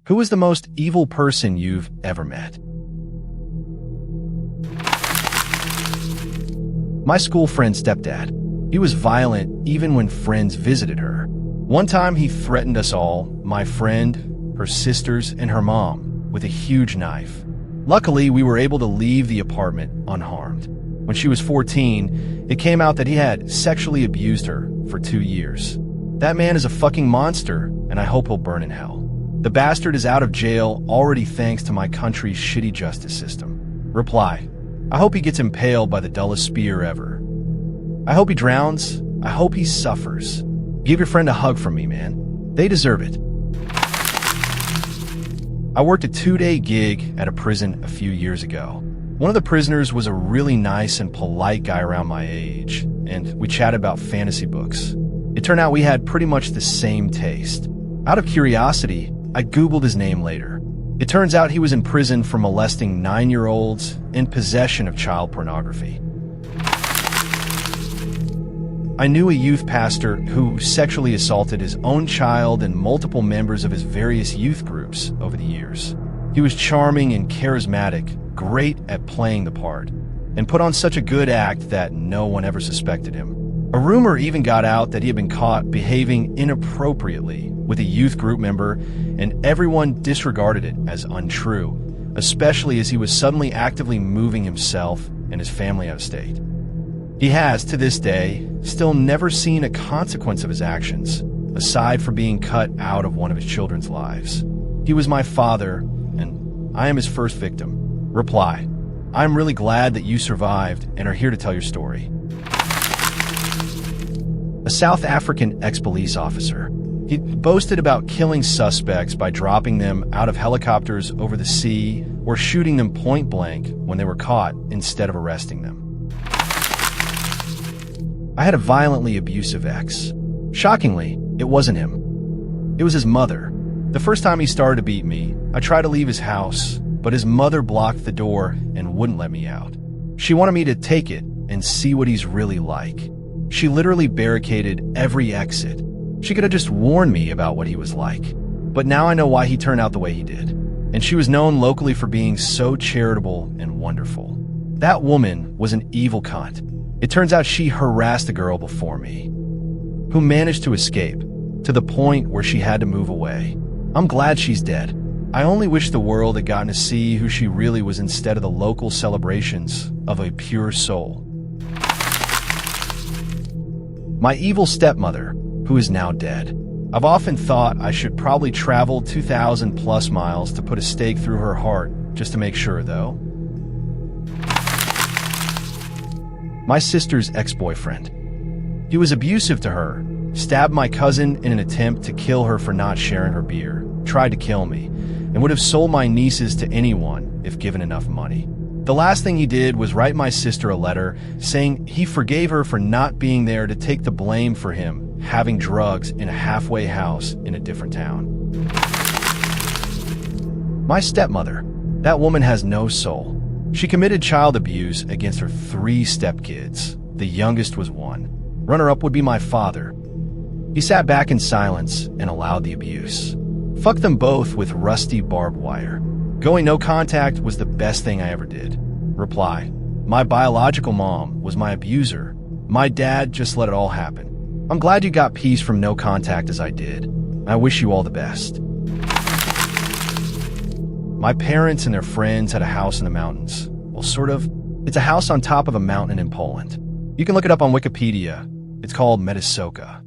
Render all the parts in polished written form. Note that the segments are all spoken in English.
Who is the most evil person you've ever met? My school friend's stepdad. He was violent even when friends visited her. One time he threatened us all, my friend, her sisters, and her mom, with a huge knife. Luckily, we were able to leave the apartment unharmed. When she was 14, it came out that he had sexually abused her for 2 years. That man is a fucking monster, and I hope he'll burn in hell. The bastard is out of jail already thanks to my country's shitty justice system. Reply: I hope he gets impaled by the dullest spear ever. I hope he drowns. I hope he suffers. Give your friend a hug from me, man. They deserve it. I worked a 2-day gig at a prison a few years ago. One of the prisoners was a really nice and polite guy around my age, and we chatted about fantasy books. It turned out we had pretty much the same taste. Out of curiosity, I Googled his name later. It turns out he was in prison for molesting 9-year-olds and possession of child pornography. I knew a youth pastor who sexually assaulted his own child and multiple members of his various youth groups over the years. He was charming and charismatic, great at playing the part, and put on such a good act that no one ever suspected him. A rumor even got out that he had been caught behaving inappropriately with a youth group member, and everyone disregarded it as untrue, especially as he was suddenly actively moving himself and his family out of state. He has, to this day, still never seen a consequence of his actions, aside from being cut out of one of his children's lives. He was my father, and I am his first victim. Reply: I'm really glad that you survived and are here to tell your story. A South African ex-police officer. He boasted about killing suspects by dropping them out of helicopters over the sea or shooting them point blank when they were caught instead of arresting them. I had a violently abusive ex. Shockingly, it wasn't him. It was his mother. The first time he started to beat me, I tried to leave his house, but his mother blocked the door and wouldn't let me out. She wanted me to take it and see what he's really like. She literally barricaded every exit. She could have just warned me about what he was like. But now I know why he turned out the way he did. And she was known locally for being so charitable and wonderful. That woman was an evil cunt. It turns out she harassed a girl before me, who managed to escape, to the point where she had to move away. I'm glad she's dead. I only wish the world had gotten to see who she really was instead of the local celebrations of a pure soul. My evil stepmother, who is now dead. I've often thought I should probably travel 2,000 plus miles to put a stake through her heart, just to make sure, though. My sister's ex-boyfriend. He was abusive to her, stabbed my cousin in an attempt to kill her for not sharing her beer, tried to kill me, and would have sold my nieces to anyone if given enough money. The last thing he did was write my sister a letter saying he forgave her for not being there to take the blame for him having drugs in a halfway house in a different town. My stepmother. That woman has no soul. She committed child abuse against her 3 stepkids. The youngest was 1. Runner-up would be my father. He sat back in silence and allowed the abuse. Fucked them both with rusty barbed wire. Going no contact was the best thing I ever did. Reply: my biological mom was my abuser. My dad just let it all happen. I'm glad you got peace from no contact as I did. I wish you all the best. My parents and their friends had a house in the mountains. Well, sort of. It's a house on top of a mountain in Poland. You can look it up on Wikipedia. It's called Medisoka.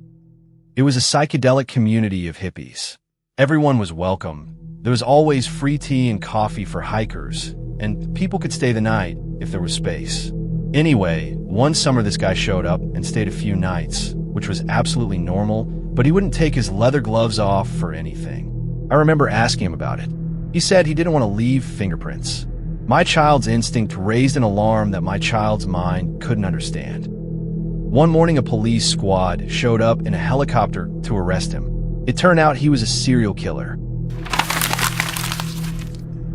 It was a psychedelic community of hippies. Everyone was welcome. There was always free tea and coffee for hikers, and people could stay the night if there was space. Anyway, one summer this guy showed up and stayed a few nights, which was absolutely normal, but he wouldn't take his leather gloves off for anything. I remember asking him about it. He said he didn't want to leave fingerprints. My child's instinct raised an alarm that my child's mind couldn't understand. One morning, a police squad showed up in a helicopter to arrest him. It turned out he was a serial killer.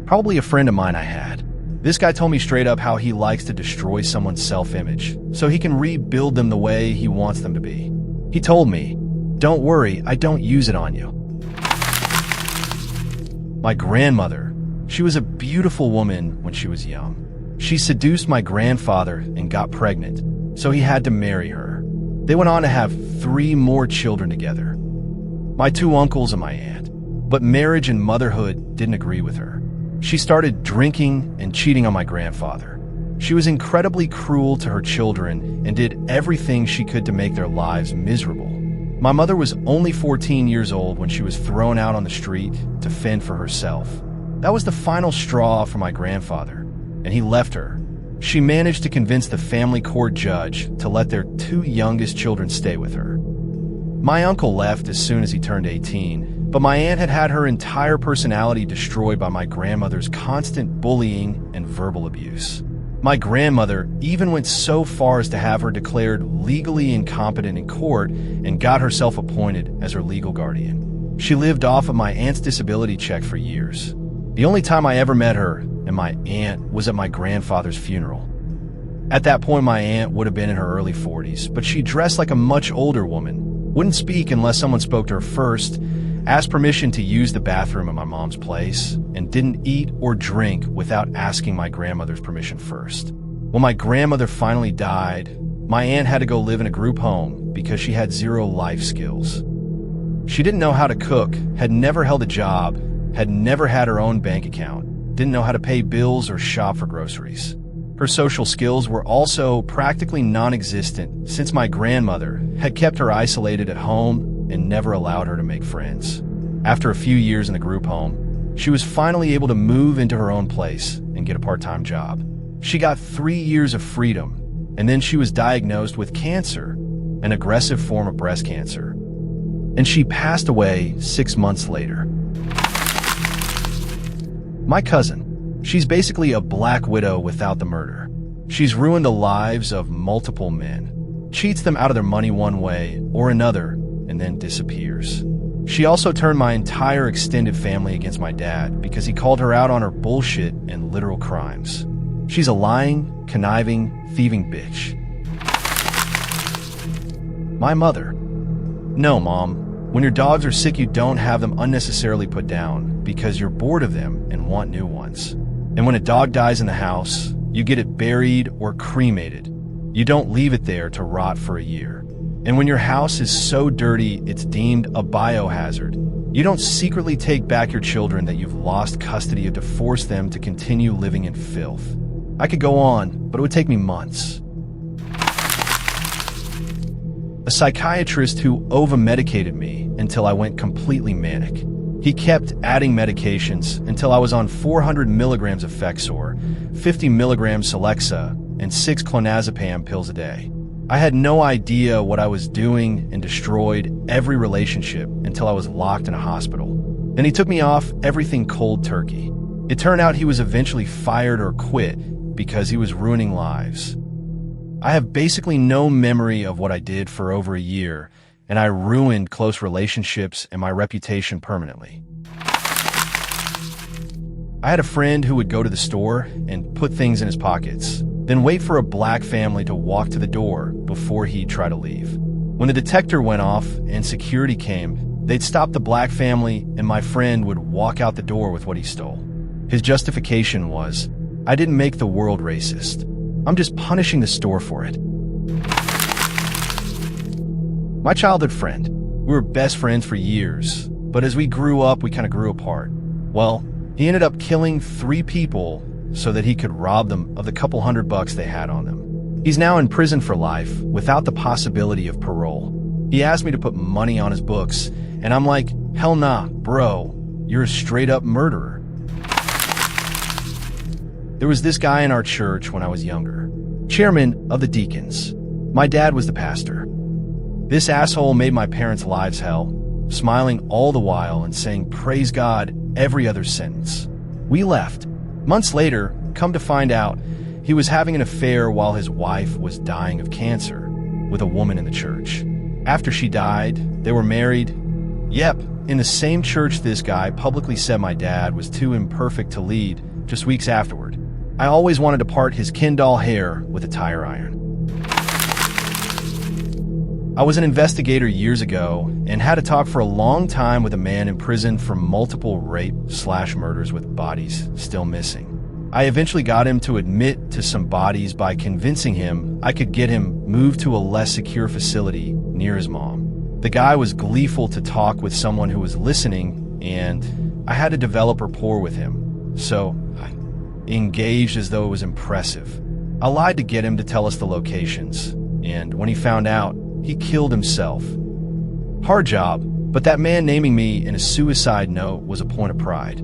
Probably a friend of mine I had. This guy told me straight up how he likes to destroy someone's self-image so he can rebuild them the way he wants them to be. He told me, "Don't worry, I don't use it on you." My grandmother. She was a beautiful woman when she was young. She seduced my grandfather and got pregnant, so he had to marry her. They went on to have 3 more children together. My 2 uncles and my aunt. But marriage and motherhood didn't agree with her. She started drinking and cheating on my grandfather. She was incredibly cruel to her children and did everything she could to make their lives miserable. My mother was only 14 years old when she was thrown out on the street to fend for herself. That was the final straw for my grandfather, and he left her. She managed to convince the family court judge to let their 2 youngest children stay with her. My uncle left as soon as he turned 18, but my aunt had had her entire personality destroyed by my grandmother's constant bullying and verbal abuse. My grandmother even went so far as to have her declared legally incompetent in court and got herself appointed as her legal guardian. She lived off of my aunt's disability check for years. The only time I ever met her and my aunt was at my grandfather's funeral. At that point, my aunt would have been in her early 40s, but she dressed like a much older woman, wouldn't speak unless someone spoke to her first, asked permission to use the bathroom at my mom's place, and didn't eat or drink without asking my grandmother's permission first. When my grandmother finally died, my aunt had to go live in a group home because she had 0 life skills. She didn't know how to cook, had never held a job, had never had her own bank account, didn't know how to pay bills or shop for groceries. Her social skills were also practically non-existent since my grandmother had kept her isolated at home and never allowed her to make friends. After a few years in the group home, she was finally able to move into her own place and get a part-time job. She got 3 years of freedom, and then she was diagnosed with cancer, an aggressive form of breast cancer. And she passed away 6 months later. My cousin. She's basically a black widow without the murder. She's ruined the lives of multiple men, cheats them out of their money one way or another, and then disappears. She also turned my entire extended family against my dad because he called her out on her bullshit and literal crimes. She's a lying, conniving, thieving bitch. My mother. No, Mom. When your dogs are sick, you don't have them unnecessarily put down because you're bored of them and want new ones. And when a dog dies in the house, you get it buried or cremated. You don't leave it there to rot for a year. And when your house is so dirty it's deemed a biohazard, you don't secretly take back your children that you've lost custody of to force them to continue living in filth. I could go on, but it would take me months. A psychiatrist who over-medicated me until I went completely manic. He kept adding medications until I was on 400 milligrams of Fexor, 50 milligrams Celexa, and 6 clonazepam pills a day. I had no idea what I was doing and destroyed every relationship until I was locked in a hospital. Then he took me off everything cold turkey. It turned out he was eventually fired or quit because he was ruining lives. I have basically no memory of what I did for over a year, and I ruined close relationships and my reputation permanently. I had a friend who would go to the store and put things in his pockets, then wait for a black family to walk to the door before he'd try to leave. When the detector went off and security came, they'd stop the black family and my friend would walk out the door with what he stole. His justification was, I didn't make the world racist. I'm just punishing the store for it. My childhood friend. We were best friends for years, but as we grew up, we kind of grew apart. Well, he ended up killing 3 people so that he could rob them of the couple $100 they had on them. He's now in prison for life without the possibility of parole. He asked me to put money on his books, and I'm like, hell nah, bro, you're a straight up murderer. There was this guy in our church when I was younger, chairman of the deacons. My dad was the pastor. This asshole made my parents' lives hell, smiling all the while and saying praise God every other sentence. We left. Months later, come to find out, he was having an affair while his wife was dying of cancer with a woman in the church. After she died, they were married. Yep, in the same church this guy publicly said my dad was too imperfect to lead just weeks afterward. I always wanted to part his Ken doll hair with a tire iron. I was an investigator years ago and had to talk for a long time with a man in prison for multiple rape/murders with bodies still missing. I eventually got him to admit to some bodies by convincing him I could get him moved to a less secure facility near his mom. The guy was gleeful to talk with someone who was listening, and I had to develop rapport with him, so I engaged as though it was impressive. I lied to get him to tell us the locations, and when he found out, he killed himself. Hard job, but that man naming me in a suicide note was a point of pride.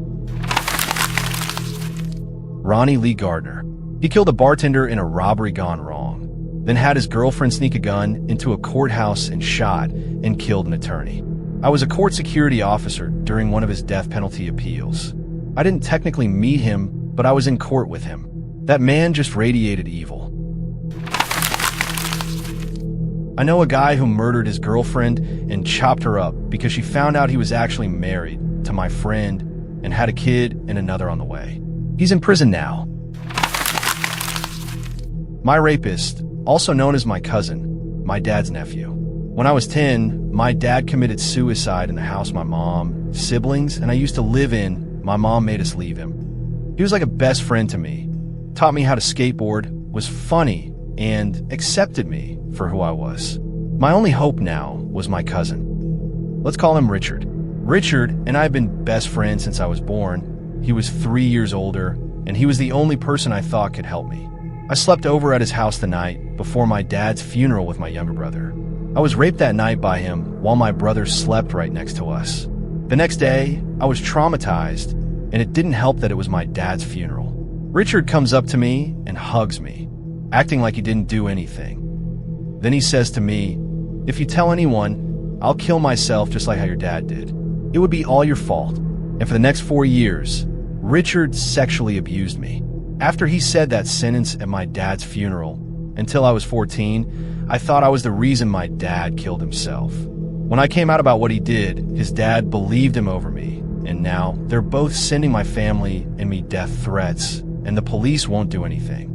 Ronnie Lee Gardner. He killed a bartender in a robbery gone wrong, then had his girlfriend sneak a gun into a courthouse and shot and killed an attorney. I was a court security officer during one of his death penalty appeals. I didn't technically meet him, but I was in court with him. That man just radiated evil. I know a guy who murdered his girlfriend and chopped her up because she found out he was actually married to my friend and had a kid and another on the way. He's in prison now. My rapist, also known as my cousin, my dad's nephew. When I was 10, my dad committed suicide in the house my mom, siblings, and I used to live in. My mom made us leave him. He was like a best friend to me, taught me how to skateboard, was funny, and accepted me for who I was. My only hope now was my cousin. Let's call him Richard. Richard and I have been best friends since I was born. He was 3 years older, and he was the only person I thought could help me. I slept over at his house the night before my dad's funeral with my younger brother. I was raped that night by him while my brother slept right next to us. The next day, I was traumatized, and it didn't help that it was my dad's funeral. Richard comes up to me and hugs me, acting like he didn't do anything. Then he says to me, "If you tell anyone, I'll kill myself just like how your dad did. It would be all your fault." And for the next 4 years, Richard sexually abused me. After he said that sentence at my dad's funeral, until I was 14, I thought I was the reason my dad killed himself. When I came out about what he did, his dad believed him over me, and now they're both sending my family and me death threats, and the police won't do anything.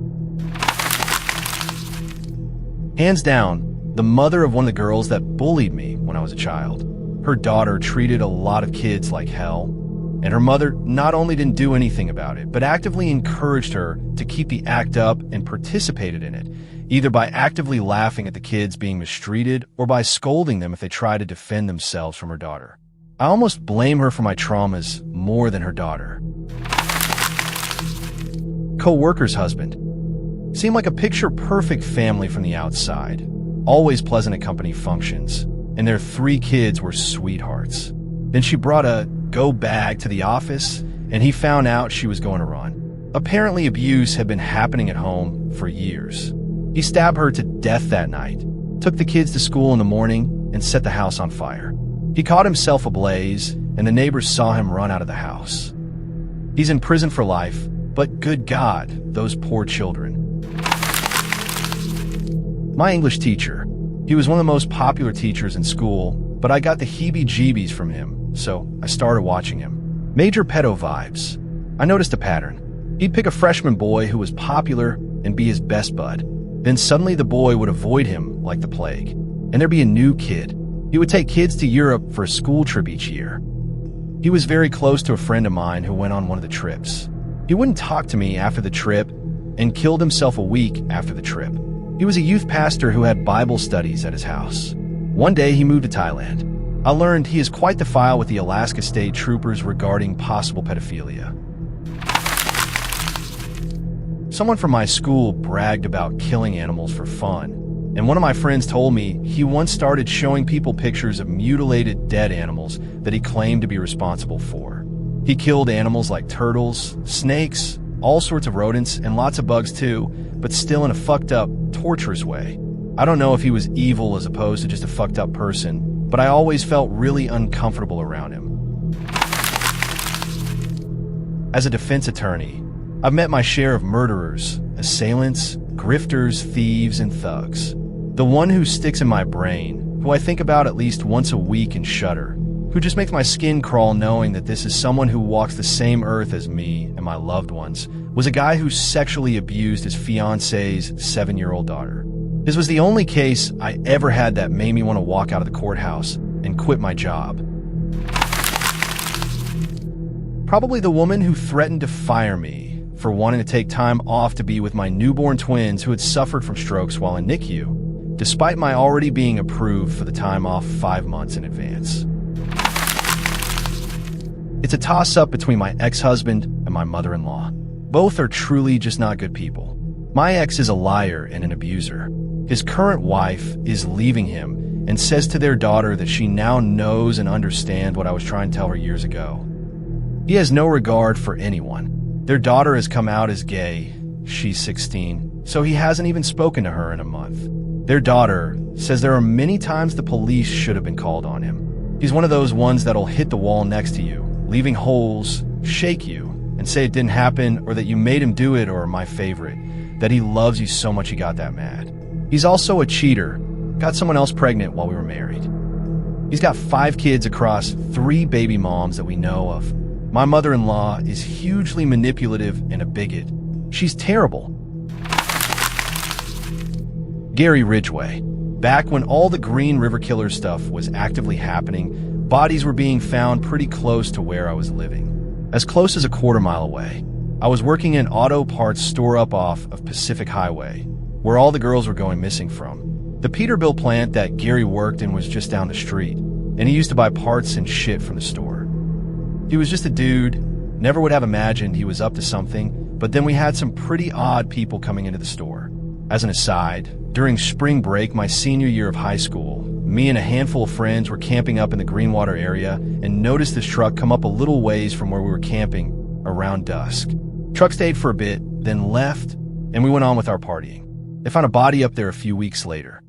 Hands down, the mother of one of the girls that bullied me when I was a child. Her daughter treated a lot of kids like hell, and her mother not only didn't do anything about it, but actively encouraged her to keep the act up and participated in it, either by actively laughing at the kids being mistreated or by scolding them if they tried to defend themselves from her daughter. I almost blame her for my traumas more than her daughter. Co-worker's husband. Seemed like a picture-perfect family from the outside, always pleasant at company functions, and their 3 kids were sweethearts. Then she brought a go bag to the office, and he found out she was going to run. Apparently abuse had been happening at home for years. He stabbed her to death that night, took the kids to school in the morning, and set the house on fire. He caught himself ablaze, and the neighbors saw him run out of the house. He's in prison for life, but good God, those poor children. My English teacher. He was one of the most popular teachers in school, but I got the heebie-jeebies from him, so I started watching him. Major pedo vibes. I noticed a pattern. He'd pick a freshman boy who was popular and be his best bud. Then suddenly the boy would avoid him like the plague, and there'd be a new kid. He would take kids to Europe for a school trip each year. He was very close to a friend of mine who went on one of the trips. He wouldn't talk to me after the trip and killed himself a week after the trip. He was a youth pastor who had Bible studies at his house. One day he moved to Thailand. I learned he is quite the file with the Alaska State Troopers regarding possible pedophilia. Someone from my school bragged about killing animals for fun, and one of my friends told me he once started showing people pictures of mutilated dead animals that he claimed to be responsible for. He killed animals like turtles, snakes, all sorts of rodents, and lots of bugs too, but still in a fucked up, torturous way. I don't know if he was evil as opposed to just a fucked up person, but I always felt really uncomfortable around him. As a defense attorney, I've met my share of murderers, assailants, grifters, thieves, and thugs. The one who sticks in my brain, who I think about at least once a week and shudder, who just makes my skin crawl knowing that this is someone who walks the same earth as me and my loved ones, was a guy who sexually abused his fiancée's 7-year-old daughter. This was the only case I ever had that made me want to walk out of the courthouse and quit my job. Probably the woman who threatened to fire me for wanting to take time off to be with my newborn twins who had suffered from strokes while in NICU, despite my already being approved for the time off 5 months in advance. It's a toss-up between my ex-husband and my mother-in-law. Both are truly just not good people. My ex is a liar and an abuser. His current wife is leaving him and says to their daughter that she now knows and understands what I was trying to tell her years ago. He has no regard for anyone. Their daughter has come out as gay. She's 16, so he hasn't even spoken to her in a month. Their daughter says there are many times the police should have been called on him. He's one of those ones that'll hit the wall next to you, leaving holes, shake you, and say it didn't happen or that you made him do it, or my favorite, that he loves you so much he got that mad. He's also a cheater, got someone else pregnant while we were married. He's got 5 kids across 3 baby moms that we know of. My mother-in-law is hugely manipulative and a bigot. She's terrible. Gary Ridgway. Back when all the Green River Killer stuff was actively happening, bodies were being found pretty close to where I was living. As close as a quarter mile away. I was working in an auto parts store up off of Pacific Highway, where all the girls were going missing from. The Peterbilt plant that Gary worked in was just down the street, and he used to buy parts and shit from the store. He was just a dude, never would have imagined he was up to something, but then we had some pretty odd people coming into the store. As an aside, during spring break my senior year of high school, me and a handful of friends were camping up in the Greenwater area and noticed this truck come up a little ways from where we were camping around dusk. Truck stayed for a bit, then left, and we went on with our partying. They found a body up there a few weeks later.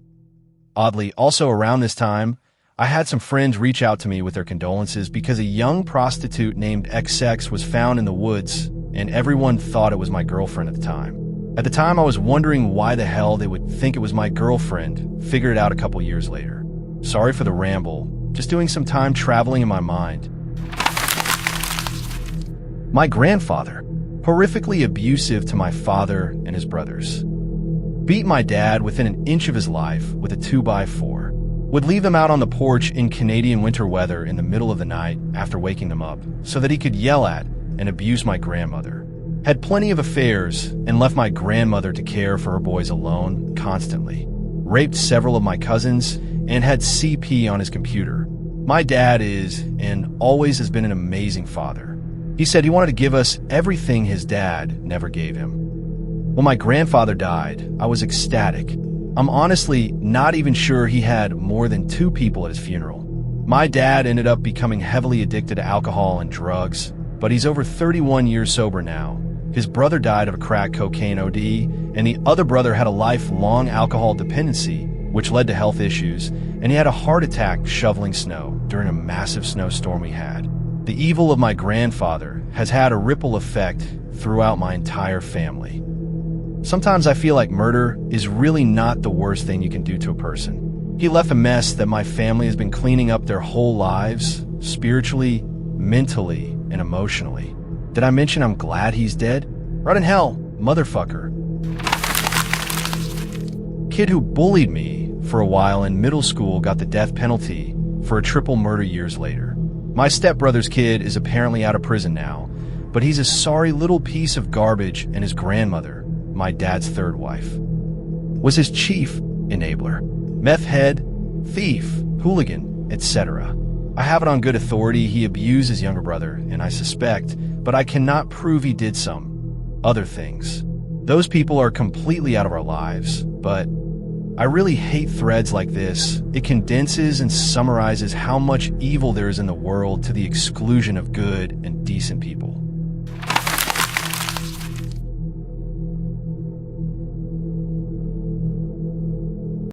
Oddly, also around this time, I had some friends reach out to me with their condolences because a young prostitute named XX was found in the woods, and everyone thought it was my girlfriend at the time. At the time, I was wondering why the hell they would think it was my girlfriend. Figured it out a couple years later. Sorry for the ramble, just doing some time traveling in my mind. My grandfather, horrifically abusive to my father and his brothers. Beat my dad within an inch of his life with a 2x4. Would leave them out on the porch in Canadian winter weather in the middle of the night after waking them up so that he could yell at and abuse my grandmother. Had plenty of affairs and left my grandmother to care for her boys alone constantly. Raped several of my cousins and had CP on his computer. My dad is and always has been an amazing father. He said he wanted to give us everything his dad never gave him. When my grandfather died, I was ecstatic. I'm honestly not even sure he had more than 2 people at his funeral. My dad ended up becoming heavily addicted to alcohol and drugs, but he's over 31 years sober now. His brother died of a crack cocaine OD, and the other brother had a lifelong alcohol dependency, which led to health issues, and he had a heart attack shoveling snow during a massive snowstorm we had. The evil of my grandfather has had a ripple effect throughout my entire family. Sometimes I feel like murder is really not the worst thing you can do to a person. He left a mess that my family has been cleaning up their whole lives, spiritually, mentally, and emotionally. Did I mention I'm glad he's dead? Right in hell, motherfucker. Kid who bullied me for a while in middle school got the death penalty for a triple murder years later. My stepbrother's kid is apparently out of prison now, but he's a sorry little piece of garbage, and his grandmother, my dad's third wife, was his chief enabler. Meth head, thief, hooligan, etc. I have it on good authority he abused his younger brother, and I suspect, but I cannot prove he did some other things. Those people are completely out of our lives, but I really hate threads like this. It condenses and summarizes how much evil there is in the world to the exclusion of good and decent people.